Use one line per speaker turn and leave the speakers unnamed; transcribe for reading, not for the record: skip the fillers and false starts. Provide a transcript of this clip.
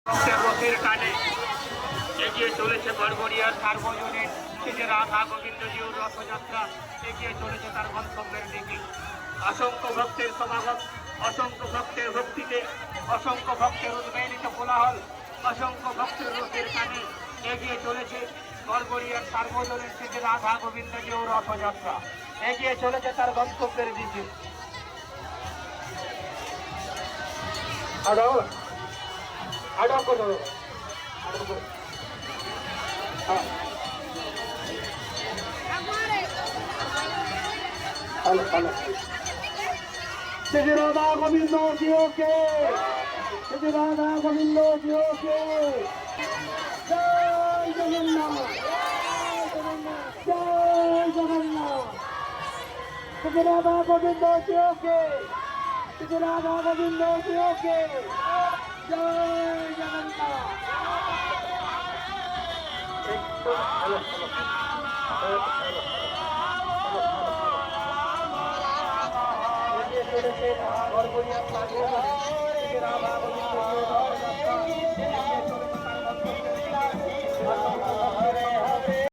রথের টানে এগিয়ে চলেছে গড়গড়িয়ার সার্বজনীন শ্রী রাধা গোবিন্দজিউর রথযাত্রা এগিয়ে চলেছে তার গন্তব্যের দিকে। অসংখ্য ভক্তের সমাগম, অসংখ্য ভক্তের ভক্তিতে, অসংখ্য ভক্তের উদ্বেলিত কোলাহল, অসংখ্য ভক্তের রথের টানে এগিয়ে চলেছে গড়গড়িয়ার সার্বজনীন শ্রী রাধা গোবিন্দজিউর রথযাত্রা এগিয়ে চলেছে তার গন্তব্যের দিকে। আড়া করো श्री राधा गोविंद जियो के, श्री राधा गोविंद जियो के, जय जगन्नाथ, जय जगन्नाथ, श्री राधा गोविंद जियो के, श्री राधा गोविंद जियो के, जय जगन्नाथ। गड़गड़िया